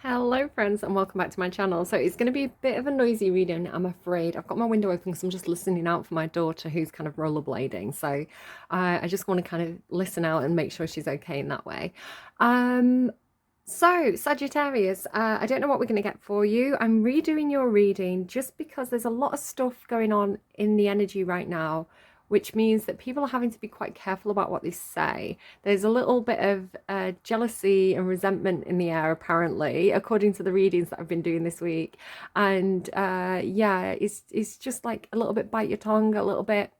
Hello friends and welcome back to my channel. So it's going to be a bit of a noisy reading, I'm afraid. I've got my window open because I'm just listening out for my daughter who's kind of rollerblading. So I just want to kind of listen out and make sure she's okay in that way. Um, so Sagittarius, I don't know what we're going to get for you. I'm redoing your reading just because there's a lot of stuff going on in the energy right now, which means that people are having to be quite careful about what they say. There's a little bit of jealousy and resentment in the air, apparently, according to the readings that I've been doing this week. And yeah, it's just like a little bit bite your tongue, a little bit.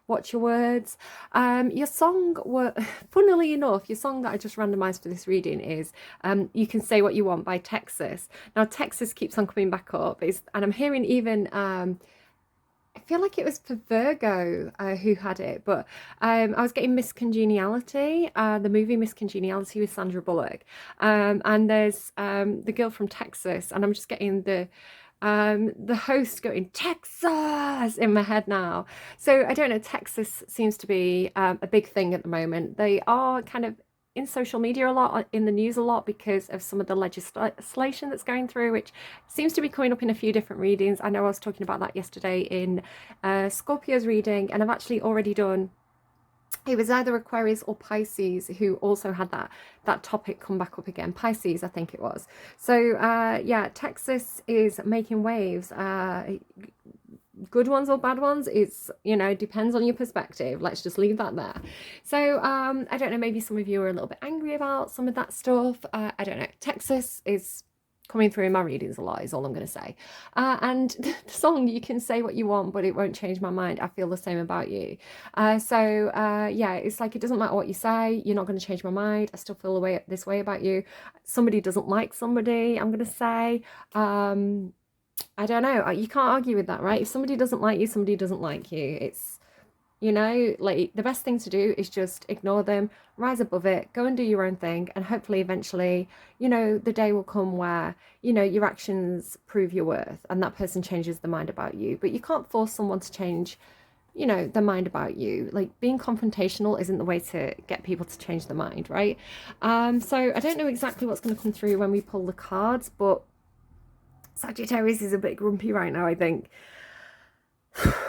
Watch your words. Your song were, funnily enough, your song that I just randomized for this reading is "You Can Say What You Want" by Texas. Now Texas keeps on coming back up, and I'm hearing even I feel like it was for Virgo who had it, but I was getting Miss Congeniality, the movie Miss Congeniality with Sandra Bullock, and there's the girl from Texas, and I'm just getting the host going Texas in my head now. So I don't know. Texas seems to be a big thing at the moment. They are kind of in social media a lot, in the news a lot, because of some of the legislation that's going through, which seems to be coming up in a few different readings. I know I was talking about that yesterday in Scorpio's reading, and I've actually already done, it was either Aquarius or Pisces who also had that topic come back up again. Pisces, I think it was. So yeah, Texas is making waves. Good ones or bad ones, it's, depends on your perspective. Let's just leave that there. So I don't know, maybe some of you are a little bit angry about some of that stuff. I don't know. Texas is coming through in my readings a lot, is all I'm going to say. And the song, "You Can Say What You Want, but it won't change my mind. I feel the same about you." So yeah, it's like, it doesn't matter what you say, you're not going to change my mind. I still feel this way about you. Somebody doesn't like somebody, I'm going to say. I don't know. You can't argue with that, right? If somebody doesn't like you, somebody doesn't like you. It's, like, the best thing to do is just ignore them, rise above it, go and do your own thing. And hopefully, eventually, the day will come where, your actions prove your worth and that person changes their mind about you. But you can't force someone to change, their mind about you. Like, being confrontational isn't the way to get people to change their mind, right? So I don't know exactly what's going to come through when we pull the cards, but Sagittarius is a bit grumpy right now, I think.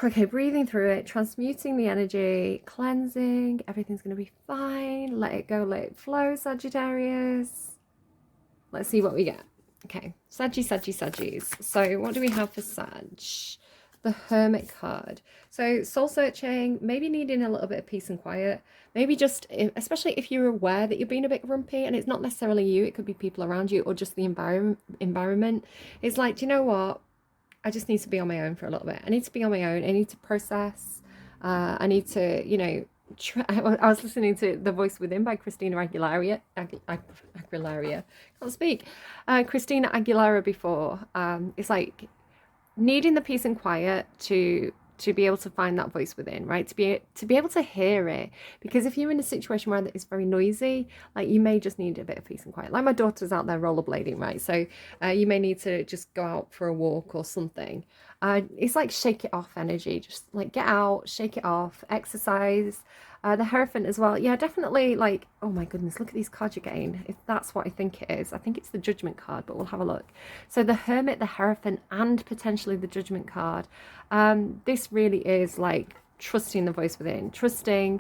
Okay, breathing through it, transmuting the energy, cleansing. Everything's going to be fine. Let it go, let it flow, Sagittarius. Let's see what we get. Okay, Saggies. So what do we have for Sag? The Hermit card. So soul searching, maybe needing a little bit of peace and quiet. Maybe just, especially if you're aware that you're being a bit grumpy, and it's not necessarily you, it could be people around you or just the environment. It's like, do you know what? I just need to be on my own for a little bit. I need to be on my own. I need to process. I need to, I was listening to The Voice Within by Christina Aguilera. Aguilera. Can't speak. Christina Aguilera before. It's like needing the peace and quiet to be able to find that voice within, right? To be able to hear it. Because if you're in a situation where it's very noisy, like, you may just need a bit of peace and quiet. Like, my daughter's out there rollerblading, right? So you may need to just go out for a walk or something. It's like shake it off energy. Just like get out, shake it off, exercise. The Hierophant as well. Yeah, definitely. Like, oh my goodness, look at these cards you're getting. If that's what I think it is. I think it's the Judgment card, but we'll have a look. So the Hermit, the Hierophant, and potentially the Judgment card. This really is like trusting the voice within, trusting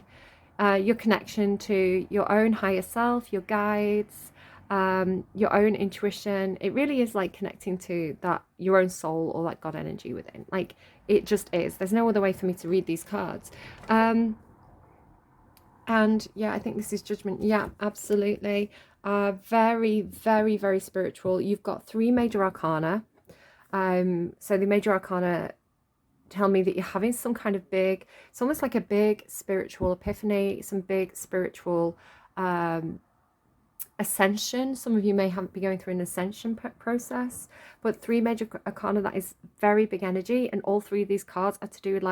your connection to your own higher self, your guides, your own intuition. It really is like connecting to that, your own soul, or like God energy within. Like, it just is. There's no other way for me to read these cards. And yeah, I think this is Judgment. Yeah, absolutely. Very, very, very spiritual. You've got 3 major arcana. So the major arcana tell me that you're having some kind of big, it's almost like a big spiritual epiphany, some big spiritual ascension. Some of you may be going through an ascension process, but 3 major arcana, that is very big energy. And all 3 of these cards are to do with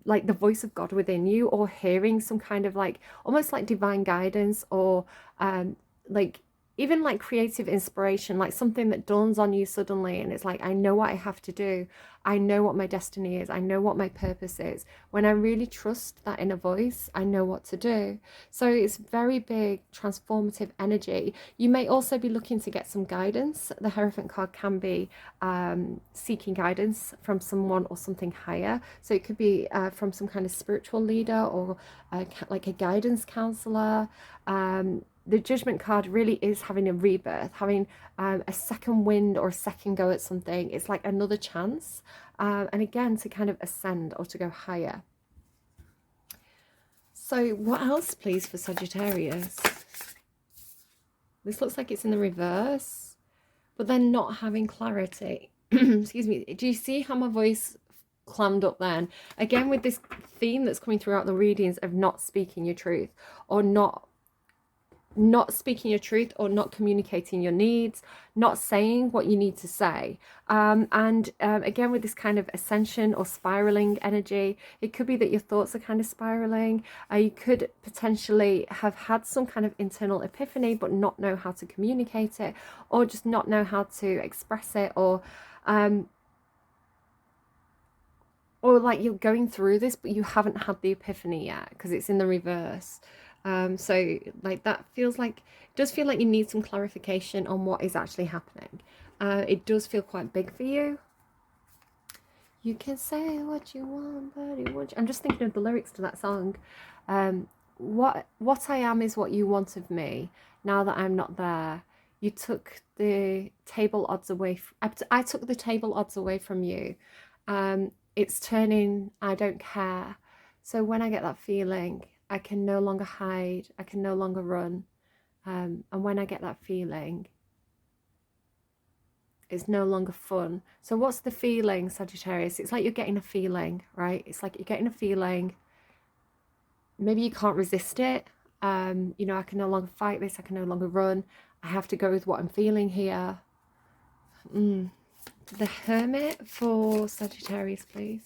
like the voice of God within you, or hearing some kind of like almost like divine guidance, or like even like creative inspiration, like something that dawns on you suddenly, and it's like, I know what I have to do. I know what my destiny is. I know what my purpose is. When I really trust that inner voice, I know what to do. So it's very big, transformative energy. You may also be looking to get some guidance. The Hierophant card can be seeking guidance from someone or something higher. So it could be from some kind of spiritual leader, or like a guidance counselor. The Judgment card really is having a rebirth, having a second wind or a second go at something. It's like another chance. And again, to kind of ascend or to go higher. So what else, please, for Sagittarius? This looks like it's in the reverse, but then not having clarity. Excuse me. Do you see how my voice clammed up then? Again, with this theme that's coming throughout the readings of not speaking your truth, or not speaking your truth, or not communicating your needs, not saying what you need to say. Again, with this kind of ascension or spiraling energy, it could be that your thoughts are kind of spiraling. You could potentially have had some kind of internal epiphany, but not know how to communicate it, or just not know how to express it, or like you're going through this, but you haven't had the epiphany yet because it's in the reverse. So like that feels like, it does feel like you need some clarification on what is actually happening. It does feel quite big for you. You can say what you want, but it won't. I'm just thinking of the lyrics to that song. What I am is what you want of me. Now that I'm not there, you took the table odds away. I took the table odds away from you. It's turning, I don't care. So when I get that feeling, I can no longer hide, I can no longer run. And when I get that feeling, it's no longer fun. So what's the feeling, Sagittarius? It's like you're getting a feeling, right? It's like you're getting a feeling. Maybe you can't resist it. You know, I can no longer fight this, I can no longer run. I have to go with what I'm feeling here. The Hermit for Sagittarius, please.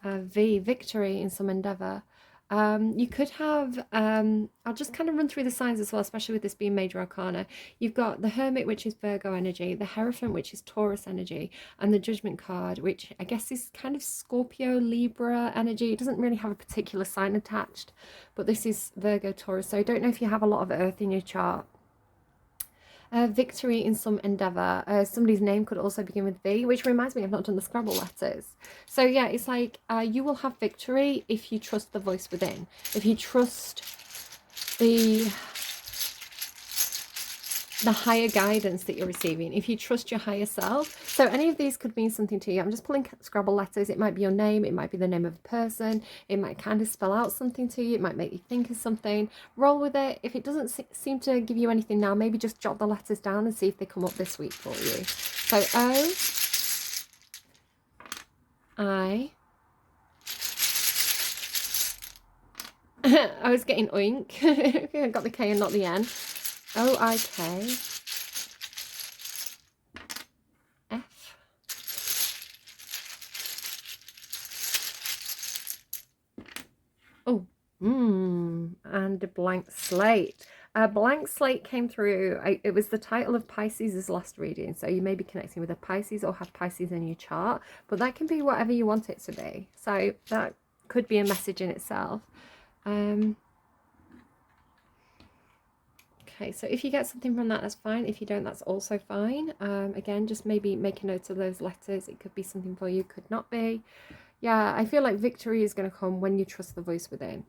Victory in some endeavor. You could have, I'll just kind of run through the signs as well, especially with this being major arcana. You've got the Hermit, which is Virgo energy, the Hierophant, which is Taurus energy, and the Judgment card, which I guess is kind of Scorpio, Libra energy. It doesn't really have a particular sign attached, but this is Virgo, Taurus. So I don't know if you have a lot of earth in your chart. Victory in some endeavor. Somebody's name could also begin with V, which reminds me, I've not done the Scrabble letters. So yeah, it's like you will have victory if you trust the voice within, if you trust the higher guidance that you're receiving, if you trust your higher self. So any of these could mean something to you. I'm just pulling Scrabble letters. It might be your name, it might be the name of a person, it might kind of spell out something to you, it might make you think of something. Roll with it. If it doesn't seem to give you anything now, maybe just jot the letters down and see if they come up this week for you. So O, I I was getting oink. I got the K and not the N. O-I-K, F, oh, and a blank slate. A blank slate came through. It was the title of Pisces' last reading, so you may be connecting with a Pisces or have Pisces in your chart, but that can be whatever you want it to be. So that could be a message in itself. Okay, so if you get something from that, that's fine. If you don't, that's also fine. Again, just maybe make a note of those letters. It could be something for you, could not be. Yeah, I feel like victory is going to come when you trust the voice within,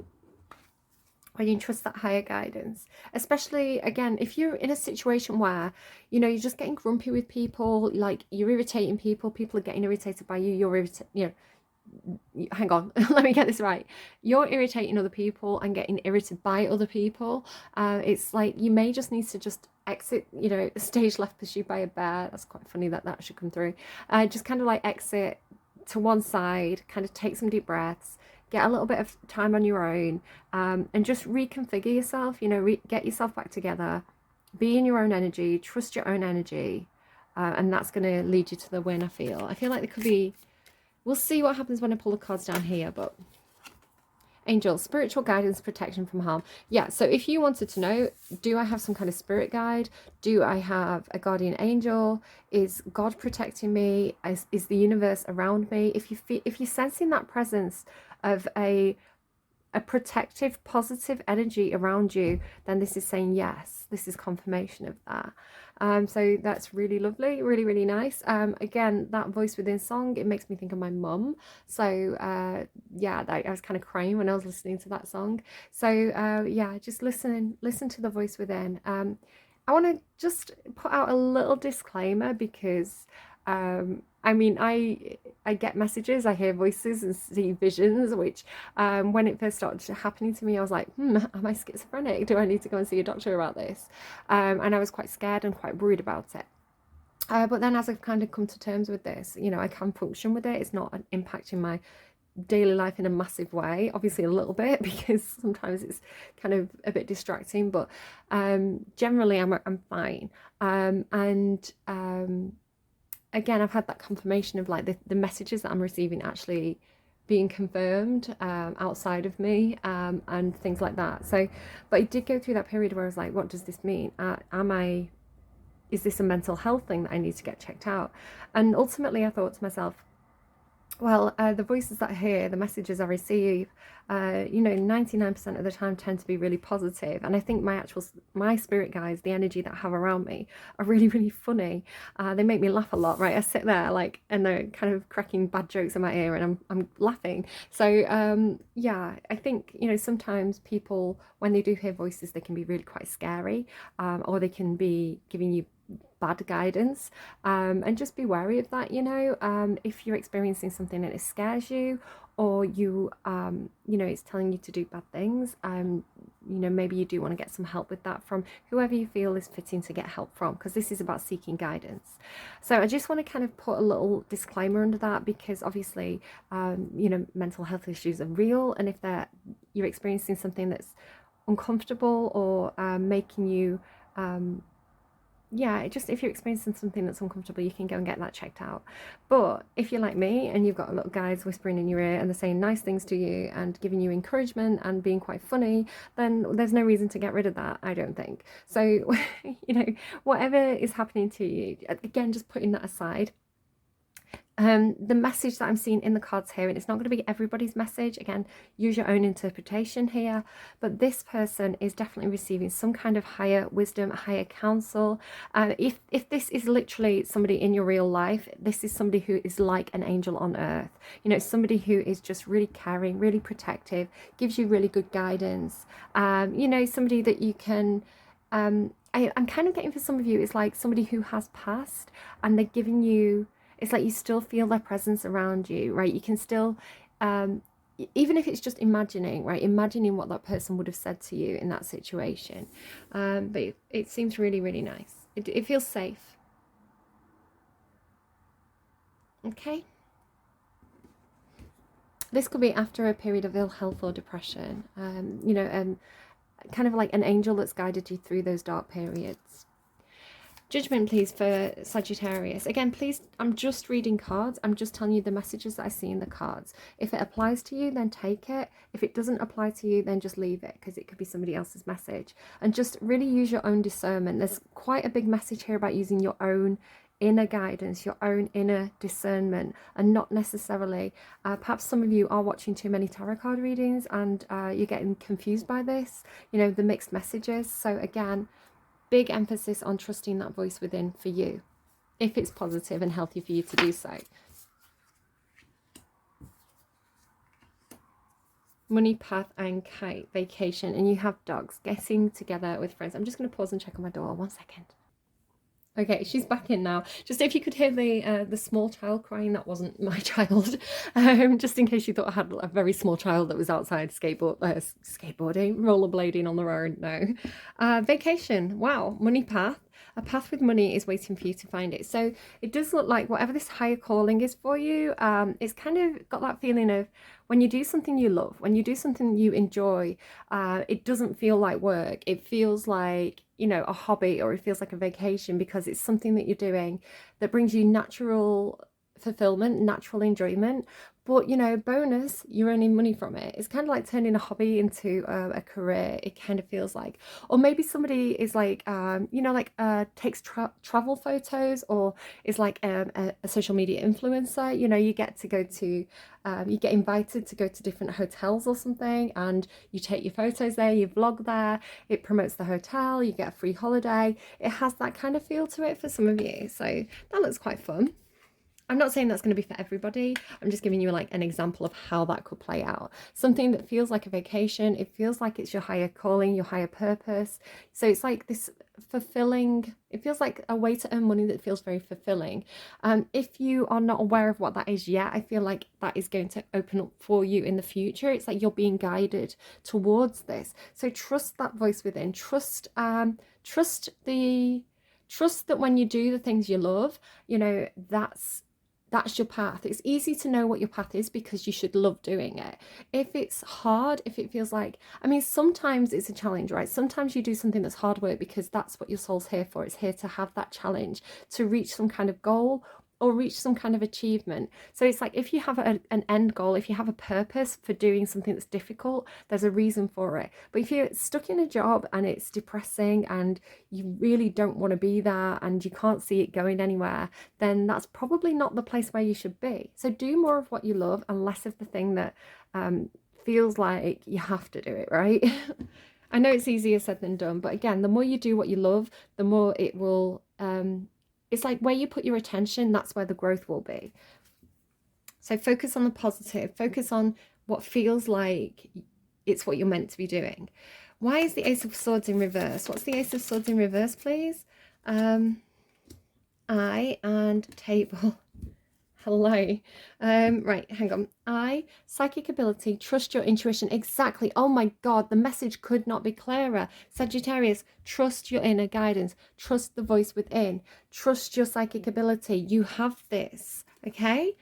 when you trust that higher guidance. Especially, again, if you're in a situation where, you know, you're just getting grumpy with people, like you're irritating people, people are getting irritated by you, you're irritated, you know, hang on, let me get this right. You're irritating other people and getting irritated by other people. It's like you may just need to just exit, you know, stage left pursued by a bear. That's quite funny that should come through. Just kind of like exit to one side, kind of take some deep breaths, get a little bit of time on your own, and just reconfigure yourself, you know, get yourself back together, be in your own energy, trust your own energy, and that's going to lead you to the win. I feel like there could be, we'll see what happens when I pull the cards down here, but Angel, spiritual guidance, protection from harm. Yeah, so if you wanted to know, do I have some kind of spirit guide? Do I have a guardian angel? Is God protecting me? Is the universe around me? If you're sensing that presence of a protective, positive energy around you, then this is saying yes. This is confirmation of that. So that's really lovely, really, really nice. Again, that voice within song, it makes me think of my mum. So yeah, I was kind of crying when I was listening to that song. So yeah, just listen to the voice within. I want to just put out a little disclaimer because I mean, I get messages, I hear voices and see visions, which when it first started happening to me, I was like, am I schizophrenic? Do I need to go and see a doctor about this? And I was quite scared and quite worried about it. But then as I've kind of come to terms with this, you know, I can function with it. It's not impacting my daily life in a massive way, obviously a little bit because sometimes it's kind of a bit distracting, but generally I'm fine. And again, I've had that confirmation of like the messages that I'm receiving actually being confirmed outside of me and things like that. So, but I did go through that period where I was like, what does this mean? Is this a mental health thing that I need to get checked out? And ultimately I thought to myself, well, the voices that I hear, the messages I receive, you know, 99% of the time tend to be really positive. And I think my spirit guides, the energy that I have around me, are really, really funny. They make me laugh a lot, right? I sit there like, and they're kind of cracking bad jokes in my ear and I'm laughing. So, yeah, I think, you know, sometimes people, when they do hear voices, they can be really quite scary, or they can be giving you bad guidance, and just be wary of that. You know, if you're experiencing something and it scares you, or you you know, it's telling you to do bad things, you know, maybe you do want to get some help with that from whoever you feel is fitting to get help from, because this is about seeking guidance. So I just want to kind of put a little disclaimer under that, because obviously you know, mental health issues are real, and if you're experiencing something that's uncomfortable or making you yeah, just if you're experiencing something that's uncomfortable, you can go and get that checked out. But if you're like me and you've got a little guys whispering in your ear and they're saying nice things to you and giving you encouragement and being quite funny, then there's no reason to get rid of that, I don't think. So, you know, whatever is happening to you, again, just putting that aside. The message that I'm seeing in the cards here, and it's not going to be everybody's message, again, use your own interpretation here, but this person is definitely receiving some kind of higher wisdom, higher counsel. If this is literally somebody in your real life, this is somebody who is like an angel on earth. You know, somebody who is just really caring, really protective, gives you really good guidance. You know, somebody that you can I'm kind of getting, for some of you, it's like somebody who has passed and they're giving you, it's like you still feel their presence around you, right? You can still, even if it's just imagining, right? Imagining what that person would have said to you in that situation. But it seems really, really nice. It feels safe. Okay. This could be after a period of ill health or depression. You know, kind of like an angel that's guided you through those dark periods. Judgment, please, for Sagittarius. Again, please, I'm just reading cards. I'm just telling you the messages that I see in the cards. If it applies to you, then take it. If it doesn't apply to you, then just leave it, because it could be somebody else's message. And just really use your own discernment. There's quite a big message here about using your own inner guidance, your own inner discernment, and not necessarily, perhaps some of you are watching too many tarot card readings and you're getting confused by this, you know, the mixed messages. So again, big emphasis on trusting that voice within for you, if it's positive and healthy for you to do so. Money, path, and kite, vacation, and you have dogs, getting together with friends. I'm just going to pause and check on my door. 1 second. Okay, she's back in now. Just if you could hear the small child crying, that wasn't my child. Just in case you thought I had a very small child that was outside skateboarding, rollerblading on the road. No. Vacation. Wow. Money path. A path with money is waiting for you to find it. So it does look like whatever this higher calling is for you, it's kind of got that feeling of when you do something you love, when you do something you enjoy, it doesn't feel like work. It feels like, you know, a hobby, or it feels like a vacation, because it's something that you're doing that brings you natural fulfillment, natural enjoyment. But you know, bonus, you're earning money from it. It's kind of like turning a hobby into a career. It kind of feels like, or maybe somebody is like, you know, like takes travel photos, or is like a social media influencer. You know, you get to go to, you get invited to go to different hotels or something, and you take your photos there, you vlog there. It promotes the hotel. You get a free holiday. It has that kind of feel to it for some of you. So that looks quite fun. I'm not saying that's going to be for everybody. I'm just giving you like an example of how that could play out. Something that feels like a vacation. It feels like it's your higher calling, your higher purpose. So it's like this fulfilling, it feels like a way to earn money that feels very fulfilling. If you are not aware of what that is yet, I feel like that is going to open up for you in the future. It's like you're being guided towards this. So trust that voice within. Trust that when you do the things you love, you know, that's your path. It's easy to know what your path is because you should love doing it. If it's hard, if it feels like, I mean, sometimes it's a challenge, right? Sometimes you do something that's hard work because that's what your soul's here for. It's here to have that challenge, to reach some kind of goal or reach some kind of achievement. So it's like if you have an end goal, if you have a purpose for doing something that's difficult, there's a reason for it. But if you're stuck in a job and it's depressing and you really don't want to be there and you can't see it going anywhere, then that's probably not the place where you should be. So do more of what you love and less of the thing that feels like you have to do it, right? I know it's easier said than done, but again, the more you do what you love, the more it will it's like where you put your attention, that's where the growth will be. So focus on the positive, focus on what feels like it's what you're meant to be doing. Why is the Ace of Swords in reverse? What's the Ace of Swords in reverse, please? Eye and table. Hello. Right, hang on. Psychic ability, trust your intuition. Exactly. Oh my God, the message could not be clearer. Sagittarius, trust your inner guidance. Trust the voice within. Trust your psychic ability. You have this, okay?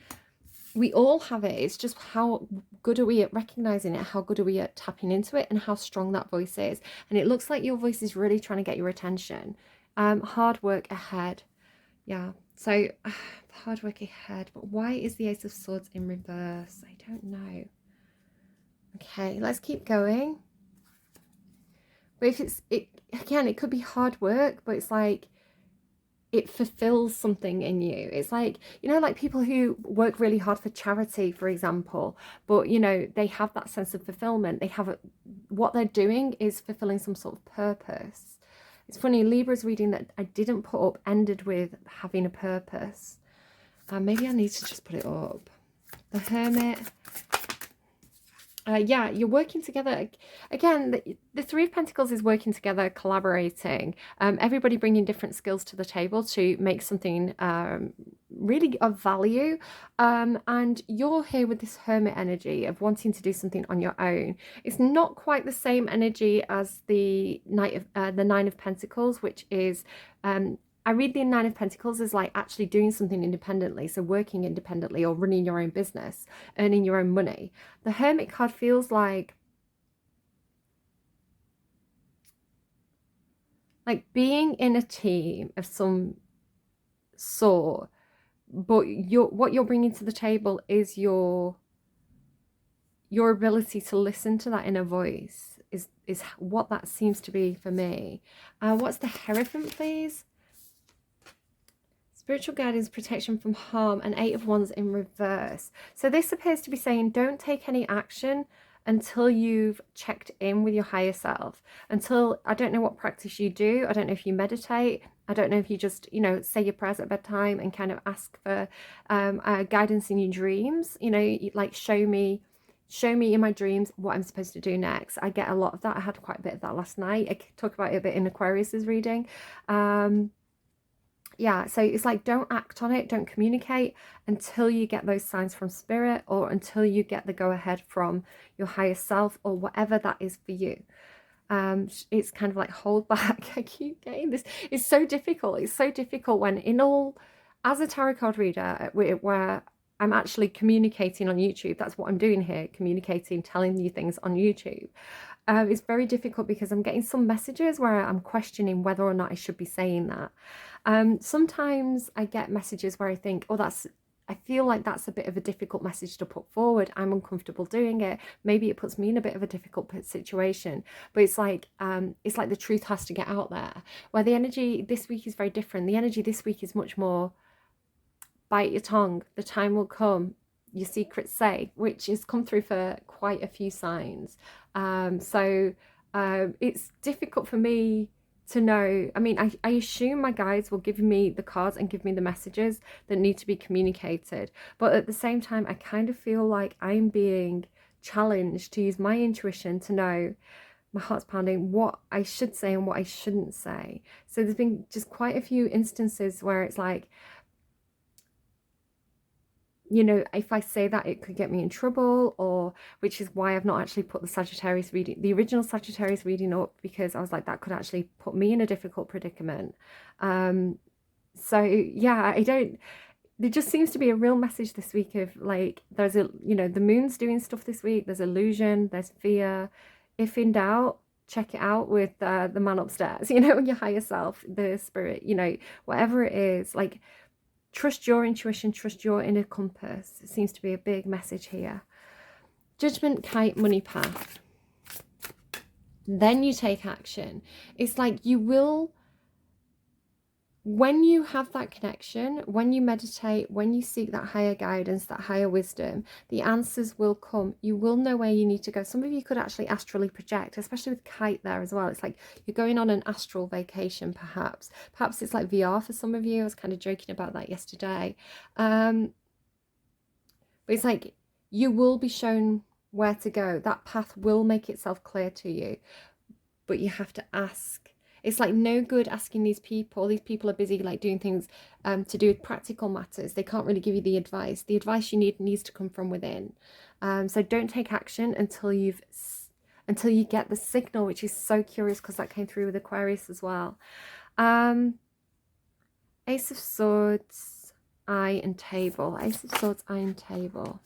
We all have it. It's just how good are we at recognizing it? How good are we at tapping into it? And how strong that voice is. And it looks like your voice is really trying to get your attention. Hard work ahead. Yeah. So hard work ahead, but why is the Ace of Swords in reverse? I don't know. Okay, let's keep going. But if again, it could be hard work, but it's like it fulfills something in you. It's like, you know, like people who work really hard for charity, for example, but you know, they have that sense of fulfillment. They have what they're doing is fulfilling some sort of purpose. It's funny, Libra's reading that I didn't put up ended with having a purpose. Maybe I need to just put it up. The Hermit. Yeah, you're working together. Again, the Three of Pentacles is working together, collaborating. Everybody bringing different skills to the table to make something really of value. And you're here with this Hermit energy of wanting to do something on your own. It's not quite the same energy as the Nine of Pentacles, which is I read the Nine of Pentacles as like actually doing something independently, so working independently or running your own business, earning your own money. The Hermit card feels like being in a team of some sort, but what you're bringing to the table is your ability to listen to that inner voice is what that seems to be for me. What's the Hierophant, please? Spiritual guidance, protection from harm, and Eight of Wands in reverse. So this appears to be saying don't take any action until you've checked in with your higher self. Until, I don't know what practice you do. I don't know if you meditate. I don't know if you just, you know, say your prayers at bedtime and kind of ask for guidance in your dreams. You know, like show me in my dreams what I'm supposed to do next. I get a lot of that. I had quite a bit of that last night. I talk about it a bit in Aquarius's reading. Yeah, so it's like don't act on it, don't communicate until you get those signs from spirit or until you get the go ahead from your higher self or whatever that is for you. It's kind of like hold back. I keep getting this. It's so difficult. It's so difficult when as a tarot card reader where I'm actually communicating on YouTube. That's what I'm doing here, communicating, telling you things on YouTube. It's very difficult because I'm getting some messages where I'm questioning whether or not I should be saying that. Sometimes I get messages where I think, oh, that's I feel like that's a bit of a difficult message to put forward. I'm uncomfortable doing it. Maybe it puts me in a bit of a difficult situation, but it's like the truth has to get out there. Where the energy this week is very different. The energy this week is much more bite your tongue. The time will come. Your secret's safe, which has come through for quite a few signs. It's difficult for me to know. I mean, I assume my guides will give me the cards and give me the messages that need to be communicated. But at the same time, I kind of feel like I'm being challenged to use my intuition to know, my heart's pounding, what I should say and what I shouldn't say. So there's been just quite a few instances where it's like, you know, if I say that, it could get me in trouble, or which is why I've not actually put the Sagittarius reading, the original Sagittarius reading up, because I was like, that could actually put me in a difficult predicament. So yeah, there just seems to be a real message this week of like, there's a, you know, the moon's doing stuff this week, there's illusion, there's fear. If in doubt, check it out with the man upstairs, you know, your higher self, the spirit, you know, whatever it is, like, trust your intuition, trust your inner compass. It seems to be a big message here. Judgment, kite, money path. Then you take action. It's like you will, when you have that connection, when you meditate, when you seek that higher guidance, that higher wisdom, the answers will come. You will know where you need to go. Some of you could actually astrally project, especially with kite there as well. It's like you're going on an astral vacation, perhaps. Perhaps it's like VR for some of you. I was kind of joking about that yesterday. But it's like you will be shown where to go. That path will make itself clear to you, but you have to ask. It's like no good asking these people. These people are busy like doing things to do with practical matters. They can't really give you the advice. The advice you need needs to come from within. So don't take action until you get the signal, which is so curious because that came through with Aquarius as well. Ace of Swords, Eye and Table. Ace of Swords, Eye and Table.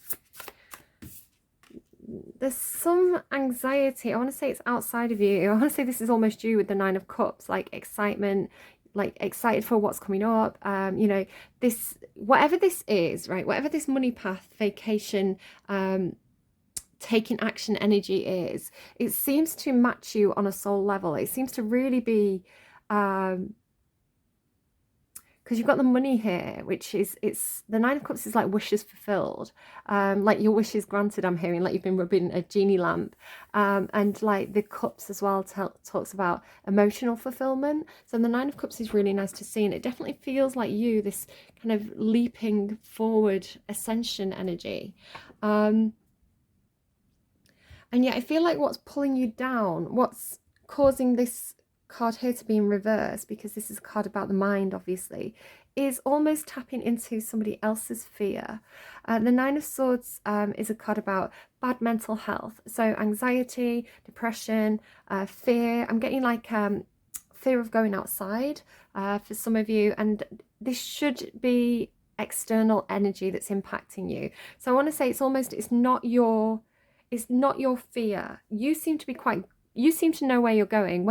There's some anxiety. I want to say it's outside of you. I want to say this is almost you with the Nine of Cups, like excitement, like excited for what's coming up. You know, this, whatever this is, right? Whatever this money path, vacation, taking action energy is, it seems to match you on a soul level. It seems to really be, because you've got the money here, which is, it's the Nine of Cups is like wishes fulfilled, like your wishes granted. I'm hearing like you've been rubbing a genie lamp, and like the cups as well talks about emotional fulfillment. So the Nine of Cups is really nice to see, and it definitely feels like you, this kind of leaping forward ascension energy. And yet I feel like what's pulling you down, what's causing this card here to be in reverse, because this is a card about the mind obviously, is almost tapping into somebody else's fear. The Nine of Swords is a card about bad mental health, so anxiety, depression, fear. I'm getting like fear of going outside for some of you, and this should be external energy that's impacting you. So I want to say it's not your fear. You seem to know where you're going.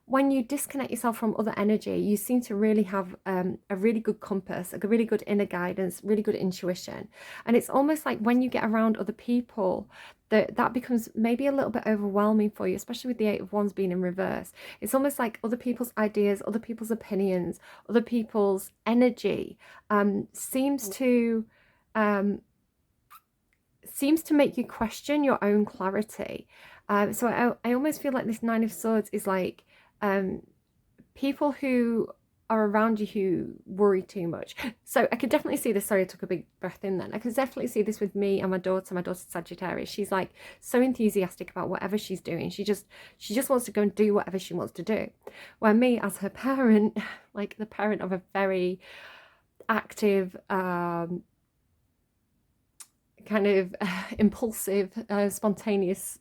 When you disconnect yourself from other energy, you seem to really have a really good compass, a really good inner guidance, really good intuition. And it's almost like when you get around other people, that becomes maybe a little bit overwhelming for you, especially with the Eight of Wands being in reverse. It's almost like other people's ideas, other people's opinions, other people's energy seems to make you question your own clarity. So I almost feel like this Nine of Swords is like people who are around you who worry too much. So I could definitely see this. Sorry, I took a big breath in then. I could definitely see this with me and my daughter. My daughter's Sagittarius. She's like so enthusiastic about whatever she's doing. She just wants to go and do whatever she wants to do. Where me as her parent, like the parent of a very active, kind of impulsive, spontaneous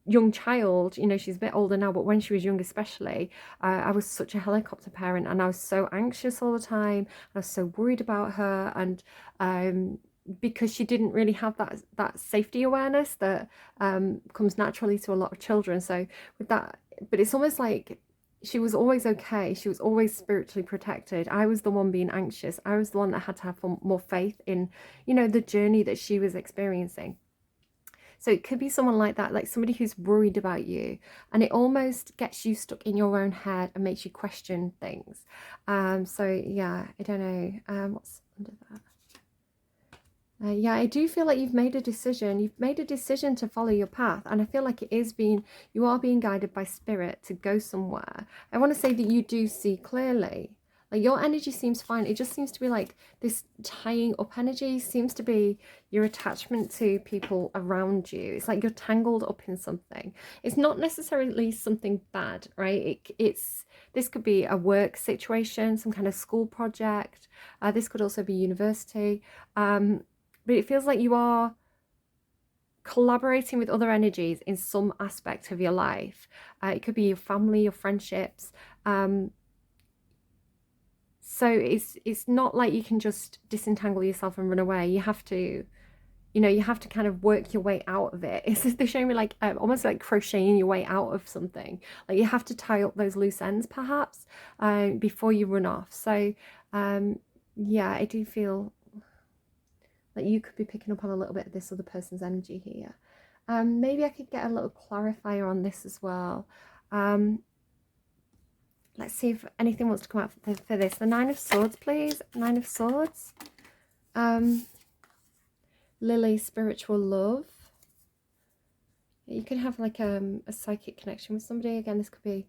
young child, you know, she's a bit older now, but when she was young especially, I was such a helicopter parent, and I was so anxious all the time. I was so worried about her, and because she didn't really have that safety awareness that comes naturally to a lot of children. So with that, but it's almost like she was always okay. She was always spiritually protected. I was the one being anxious. I was the one that had to have more faith in, you know, the journey that she was experiencing. So it could be someone like that, like somebody who's worried about you, and it almost gets you stuck in your own head and makes you question things. So yeah, I don't know. What's under that? Yeah, I do feel like you've made a decision. You've made a decision to follow your path, and I feel like you are being guided by spirit to go somewhere. I want to say that you do see clearly. Like your energy seems fine. It just seems to be like this tying up energy seems to be your attachment to people around you. It's like you're tangled up in something. It's not necessarily something bad, right? This could be a work situation, some kind of school project. This could also be university. But it feels like you are collaborating with other energies in some aspect of your life. It could be your family, your friendships. So it's not like you can just disentangle yourself and run away. You have to, you know, you have to kind of work your way out of it. They're showing me like almost like crocheting your way out of something. Like you have to tie up those loose ends perhaps before you run off. So yeah, I do feel like you could be picking up on a little bit of this other person's energy here. Maybe I could get a little clarifier on this as well. Let's see if anything wants to come out for this. The Nine of Swords, please. Nine of Swords. Lily, spiritual love. You can have like a psychic connection with somebody. Again, this could be...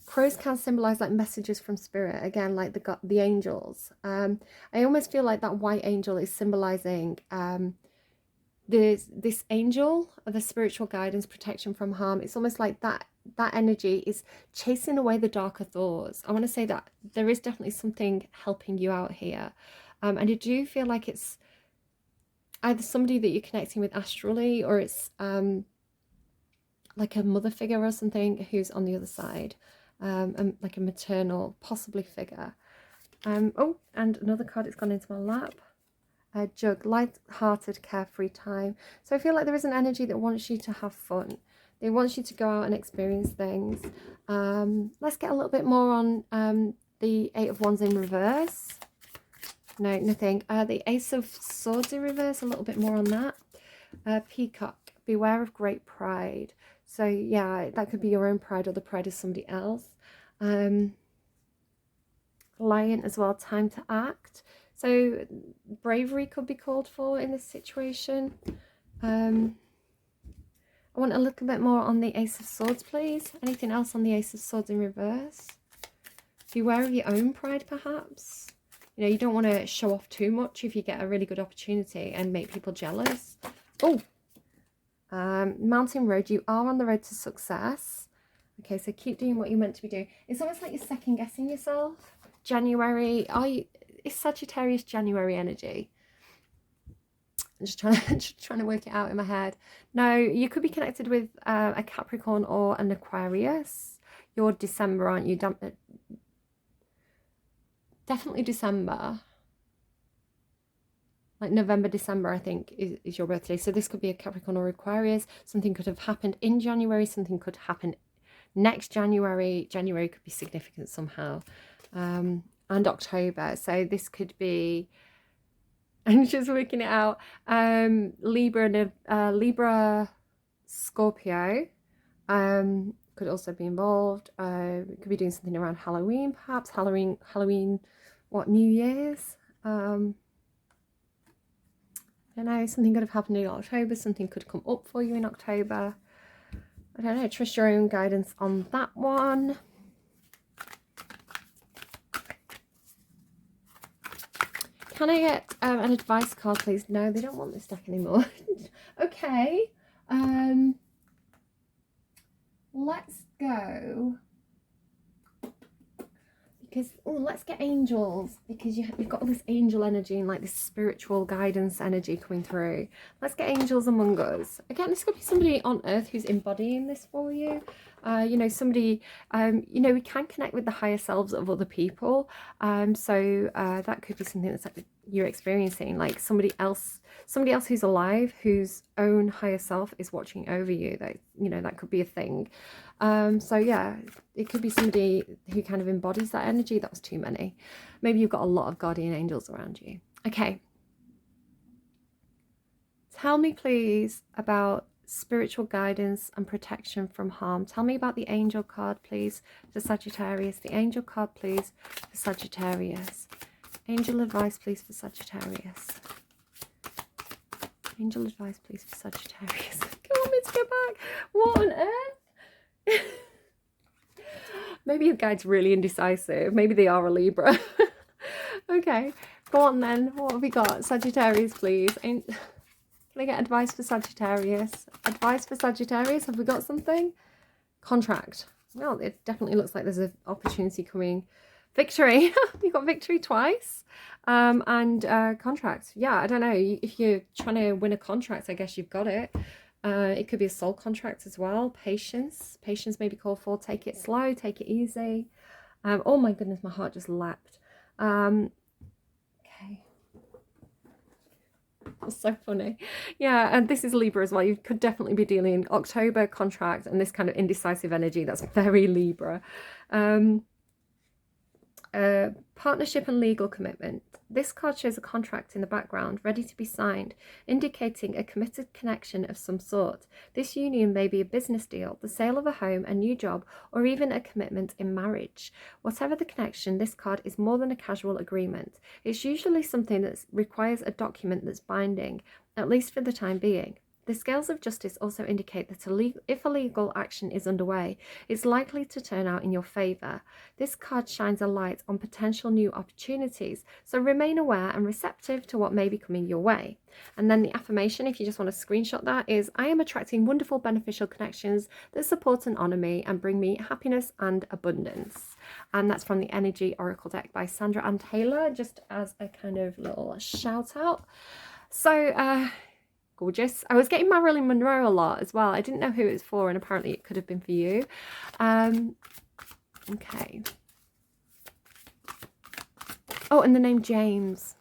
crows can symbolize like messages from spirit, again, like the angels. I almost feel like that white angel is symbolizing this angel, the spiritual guidance, protection from harm. It's almost like that energy is chasing away the darker thoughts. I want to say that there is definitely something helping you out here, and I do feel like it's either somebody that you're connecting with astrally, or it's like a mother figure or something who's on the other side, like a maternal possibly figure. Oh, and another card that's gone into my lap. Jug, light-hearted, carefree time. So I feel like there is an energy that wants you to have fun. They want you to go out and experience things. Let's get a little bit more on the Eight of Wands in reverse. No, nothing. The Ace of Swords in reverse, a little bit more on that. Peacock, beware of great pride. So yeah, that could be your own pride or the pride of somebody else. Lion as well, time to act. So bravery could be called for in this situation. I want a little bit more on the Ace of Swords, please. Anything else on the Ace of Swords in reverse? Beware of your own pride, perhaps. You know, you don't want to show off too much if you get a really good opportunity and make people jealous. Oh, Mountain Road, you are on the road to success. Okay, so keep doing what you're meant to be doing. It's almost like you're second guessing yourself. January, it's Sagittarius January energy. I'm just trying to work it out in my head. No, you could be connected with a Capricorn or an Aquarius. You're December, aren't you? Definitely December. Like November, December, I think, is your birthday. So this could be a Capricorn or Aquarius. Something could have happened in January. Something could happen next January. January could be significant somehow. And October. So this could be... I'm just working it out. Libra, Scorpio could also be involved. Could be doing something around Halloween, perhaps. Halloween, what, New Year's? I don't know, something could have happened in October. Something could come up for you in October. I don't know, trust your own guidance on that one. Can I get an advice card, please? No, they don't want this deck anymore. Okay. Let's go. Because, let's get angels. Because you've got all this angel energy and like this spiritual guidance energy coming through. Let's get angels among us. Again, this could be somebody on earth who's embodying this for you. You know, somebody, you know, we can connect with the higher selves of other people. So that could be something that's like you're experiencing, like somebody else who's alive, whose own higher self is watching over you. That, you know, that could be a thing. So yeah, it could be somebody who kind of embodies that energy. That was too many. Maybe you've got a lot of guardian angels around you. Okay, tell me please about spiritual guidance and protection from harm. Tell me about the angel card, please, for Sagittarius. The angel card, please, for Sagittarius. Angel advice, please, for Sagittarius. Angel advice, please, for Sagittarius. Come on, let's go back. What on earth? Maybe your guide's really indecisive. Maybe they are a Libra. Okay, go on then. What have we got? Sagittarius, please. Can I get advice for Sagittarius? Advice for Sagittarius? Have we got something? Contract. Well, it definitely looks like there's an opportunity coming. Victory. You got victory twice. And contract. Yeah, I don't know. If you're trying to win a contract, I guess you've got it. It could be a soul contract as well. Patience. Patience may be called for. Take it slow. Take it easy. Oh my goodness, my heart just leapt. Okay. That's so funny. Yeah, and this is Libra as well. You could definitely be dealing October contract and this kind of indecisive energy. That's very Libra. Partnership and legal commitment. This card shows a contract in the background ready to be signed, indicating a committed connection of some sort. This union may be a business deal, the sale of a home, a new job, or even a commitment in marriage. Whatever the connection, this card is more than a casual agreement. It's usually something that requires a document that's binding, at least for the time being. The scales of justice also indicate that if a legal action is underway, it's likely to turn out in your favour. This card shines a light on potential new opportunities, so remain aware and receptive to what may be coming your way. And then the affirmation, if you just want to screenshot that, is I am attracting wonderful beneficial connections that support and honour me and bring me happiness and abundance. And that's from the Energy Oracle deck by Sandra Ann Taylor, just as a kind of little shout out. So, gorgeous. I was getting Marilyn Monroe a lot as well. I didn't know who it was for, and apparently it could have been for you. Okay. Oh, and the name James.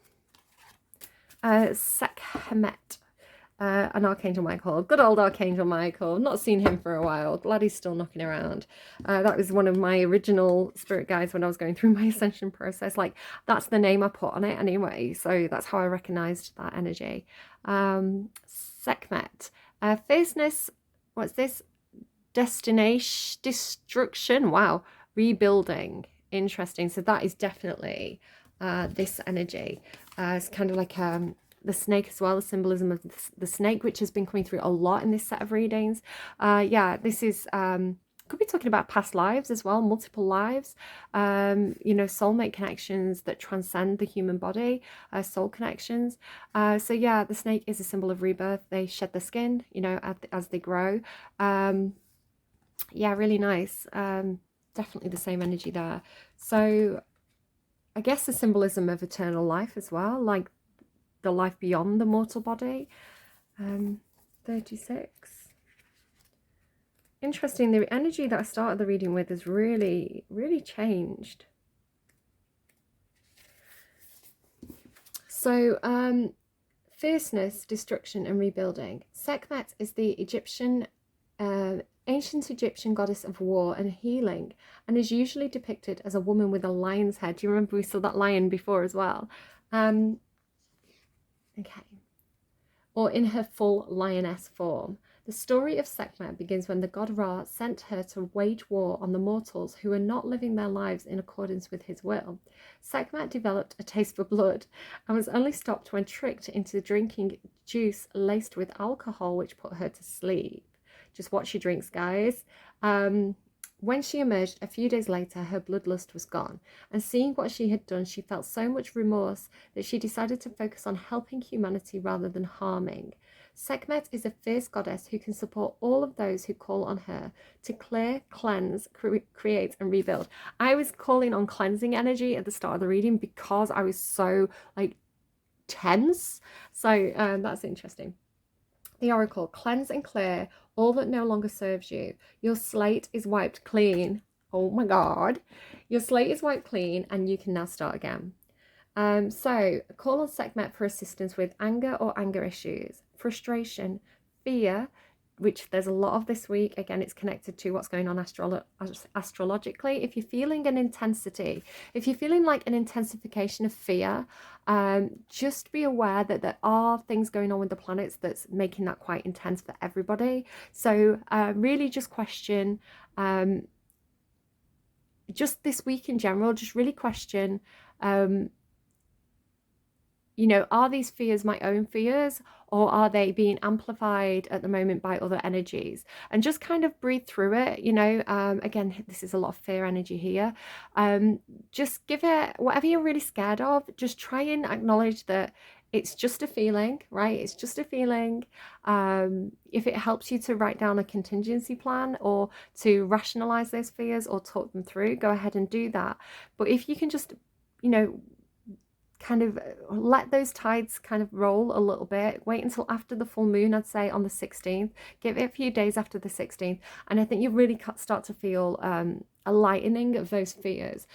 Sekhmet. An Archangel Michael. Good old Archangel Michael. Not seen him for a while. Glad he's still knocking around. That was one of my original spirit guides when I was going through my ascension process. Like, that's the name I put on it anyway. So that's how I recognized that energy. Sekhmet. Fierceness. What's this? Destination. Destruction. Wow. Rebuilding. Interesting. So that is definitely this energy. It's kind of like the snake as well, the symbolism of the snake, which has been coming through a lot in this set of readings. Yeah, this is could be talking about past lives as well, multiple lives, you know, soulmate connections that transcend the human body, soul connections. So yeah, the snake is a symbol of rebirth. They shed the skin, you know, as they grow. Yeah, really nice. Definitely the same energy there. So I guess the symbolism of eternal life as well, like the life beyond the mortal body. 36. Interesting, the energy that I started the reading with has really, really changed. So, fierceness, destruction, and rebuilding. Sekhmet is the Egyptian, ancient Egyptian goddess of war and healing, and is usually depicted as a woman with a lion's head. Do you remember we saw that lion before as well? Okay. Or in her full lioness form. The story of Sekhmet begins when the god Ra sent her to wage war on the mortals who were not living their lives in accordance with his will. Sekhmet developed a taste for blood and was only stopped when tricked into drinking juice laced with alcohol, which put her to sleep. Just watch your drinks, guys. When she emerged a few days later, her bloodlust was gone, and seeing what she had done, she felt so much remorse that she decided to focus on helping humanity rather than harming. Sekhmet is a fierce goddess who can support all of those who call on her to clear, cleanse, create, and rebuild. I was calling on cleansing energy at the start of the reading because I was so, like, tense. So that's interesting. The Oracle, cleanse and clear all that no longer serves you. Your slate is wiped clean. Oh my God. Your slate is wiped clean and you can now start again. So call on Sekhmet for assistance with anger or anger issues, frustration, fear, which there's a lot of this week. Again, it's connected to what's going on astrologically. If you're feeling an intensity, if you're feeling like an intensification of fear, just be aware that there are things going on with the planets that's making that quite intense for everybody. So really just question, just this week in general, just really question, you know, are these fears my own fears, or are they being amplified at the moment by other energies? And just kind of breathe through it, you know. Again, this is a lot of fear energy here. Just give it, whatever you're really scared of, just try and acknowledge that it's just a feeling, right? It's just a feeling. If it helps you to write down a contingency plan or to rationalize those fears or talk them through, go ahead and do that. But if you can just, you know, kind of let those tides kind of roll a little bit, wait until after the full moon, I'd say on the 16th, give it a few days after the 16th, and I think you really start to feel a lightening of those fears.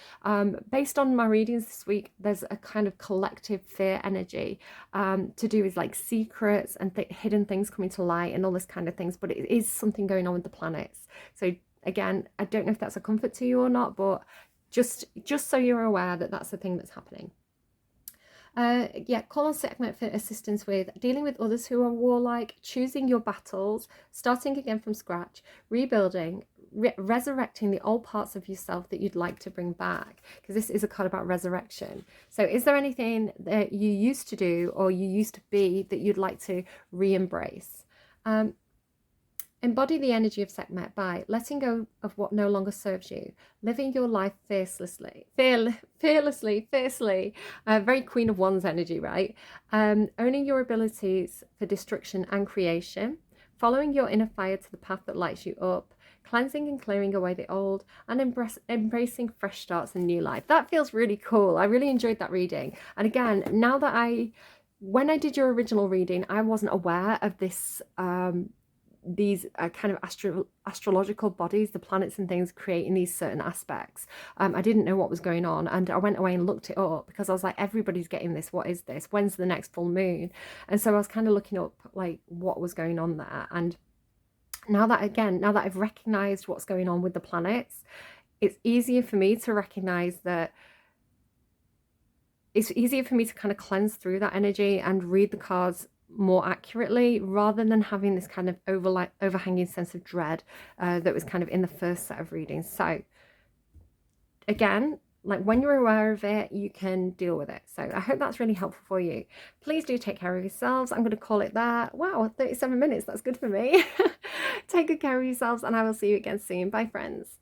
Based on my readings this week, there's a kind of collective fear energy to do with like secrets and hidden things coming to light and all this kind of things, but it is something going on with the planets. So again, I don't know if that's a comfort to you or not, but just so you're aware that that's the thing that's happening. Yeah, call on Sekhmet for assistance with dealing with others who are warlike, choosing your battles, starting again from scratch, rebuilding, resurrecting the old parts of yourself that you'd like to bring back, because this is a card about resurrection. So is there anything that you used to do or you used to be that you'd like to re-embrace? Embody the energy of Sekhmet by letting go of what no longer serves you, living your life fearlessly. Very Queen of Wands energy, right? Owning your abilities for destruction and creation, following your inner fire to the path that lights you up, cleansing and clearing away the old, and embracing fresh starts and new life. That feels really cool. I really enjoyed that reading. And again, now that when I did your original reading, I wasn't aware of this, these kind of astrological bodies, the planets and things creating these certain aspects. I didn't know what was going on, and I went away and looked it up because I was like, everybody's getting this. What is this? When's the next full moon? And so I was kind of looking up like what was going on there. And now that I've recognized what's going on with the planets, it's easier for me to recognize that. It's easier for me to kind of cleanse through that energy and read the cards more accurately, rather than having this kind of overhanging sense of dread that was kind of in the first set of readings. So again, like when you're aware of it, you can deal with it. So I hope that's really helpful for you. Please do take care of yourselves. I'm going to call it that. Wow, 37 minutes. That's good for me. Take good care of yourselves, and I will see you again soon. Bye, friends.